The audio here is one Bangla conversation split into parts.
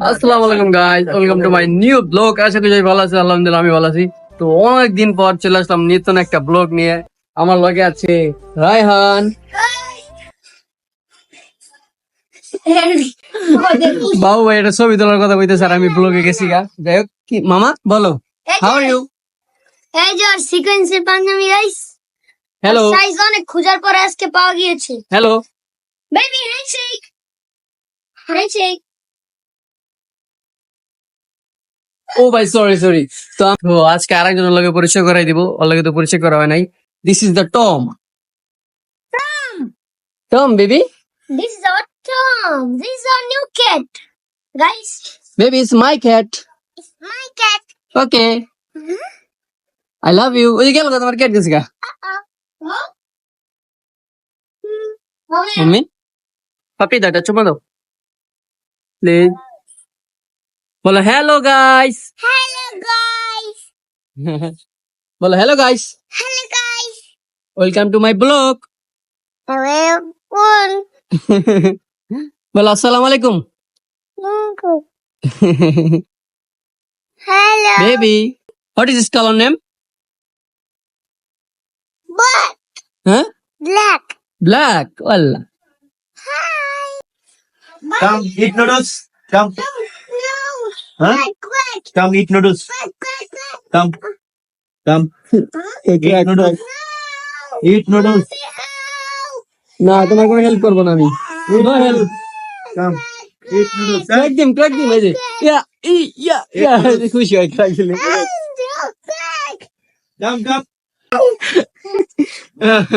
আসসালামু আলাইকুম guys, welcome to my new vlog. আশা করি সবাই ভালো আছে, আলহামদুলিল্লাহ আমি ভালো আছি। তো অনেকদিন পর চলে আসলাম নতুন একটা ব্লগ নিয়ে। আমার লগে আছে রায়হান, বাবু ভাই এটা ছবি তোলার কথা কইতেছে আর আমি ব্লগে গেছি গা। যাই হোক, কি মামা বলো, হাউ আর ইউ? এই যে সিকোয়েন্সের পাঞ্জাবি গাইস, হ্যালো সাইজ অনেক খোঁজার পর আজকে পাওয়া গিয়েছে। হ্যালো। Baby handshake, handshake. ও ভাই সরি সরি। তো আজকে আরেকজনের লগে পরিচয় করাই দিব, ওর লগে তো পরিচয় করা হয় নাই। This is the Tom. Tom baby, This is our Tom. This is our new cat. Guys, baby is my cat. it's my cat. Okay, I love you. ওই যে গেল গা, তোমার ক্যাট গেছে গা। Huh? মম্মি পাপি দাটা চুমা দাও প্লিজ। বলো হ্যালো গাইস। Hello guys. বলো hello guys, Hello guys. Welcome to my vlog. Hello. One. বলো আসসালামু আলাইকুম। Hello. Baby what is this colour name? Black. হ্যাঁ, Black. ব্ল্যাক। ওয়াল্লা, Hi. Come eat noodles. Come. No. Huh? Quack. Come eat noodles. Quack. Quack. Quack. Come. Come. Eat noodles. No. Eat noodles. না তোমার কোনো হেল্প করবো না আমি। Eat No help. noodles. Come. Eat noodles. Crack দিম এই যে ইয়া ইয়া খুশি হয় ক্র্যাক দিলে। Come. Come.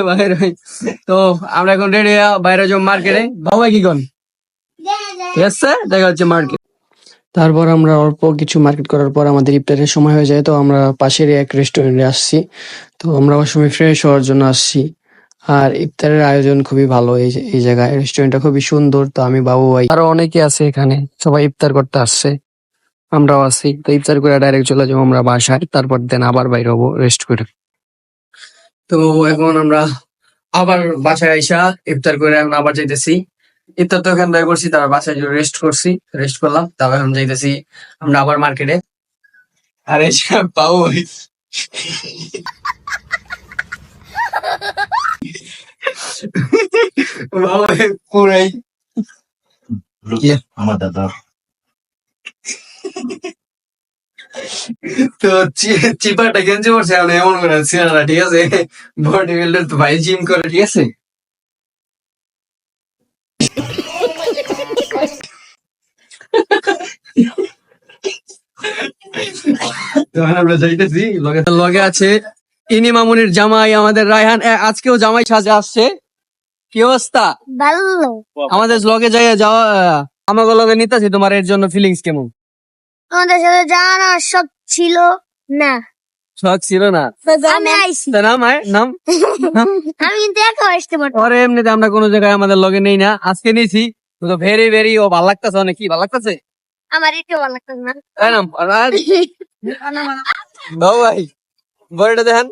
বাইরে হই। তো আমরা এখন রেডি বাইরে যাবো মার্কেটে। বাবা কি কন? ঠিক আছে, দেখা হচ্ছে মার্কেট। তারপর আমরা অল্প কিছু মার্কেট করার পর আমাদের ইফতারের সময় হয়ে যায়, তো আমরা পাশের এক রেস্টুরেন্টে আসছি। তো আমরা ওই সময় ফ্রেশ হওয়ার জন্য আসছি। আর ইফতারের আয়োজন খুবই ভালো এই জায়গায়, রেস্টুরেন্টটা খুবই সুন্দর। তো আমি বাবু ভাই আরো অনেকে আছে এখানে, সবাই ইফতার করতে আসছে, আমরাও আছি। তো ইফতার করে ডাইরেক্ট চলে যাবো আমরা বাসায়, তারপর দেন আবার বাইরে হবো রেস্ট করে। তো এখন আমরা আবার বাসায় আইসা ইফতার করে আমরা আবার যাইতেছি। ইফতার তো এখান থেকে করছি, তারপর বাসায় রেস্ট করছি, রেস্ট করলাম, তারপর এখন যাইতেছি আমরা আবার মার্কেটে। আর এসে পাবো বাবা পুরাই Look, আমার দাদা। তো চিপাটা গেঞ্জি পড়ছে এখন এমন করে সিনারা, ঠিক আছে, বডি বিল্ডার তো ভাই জিম করে, ঠিক আছে। তো এখন আমরা যাইতেছি, লগে আছে ইনি মামুনির জামাই আমাদের রায়হান, আজকেও জামাই সাজে আসছে। কি অবস্থা? ভালো। আমাদের লগে যাওয়া আমাকে লগে নিতেছি, তোমার এর জন্য ফিলিংস কেমন? আমাদের সাথে জানা সব ছিল না, শখ ছিল না? আমি আইছি। তা নাম নাম আমি কিন্তু একা আসতে পারবো। পরে এমনিতে আমরা কোনো জায়গায় আমাদের লগে নেই না, আজকে নিয়েছি। তো ভেরি ভেরি ও ভালো লাগতেছে অনেক। কি ভালো লাগতেছে? আমার একটু ভালো লাগতো না। তাই না বাবু ভাই, বড়টা দেখেন।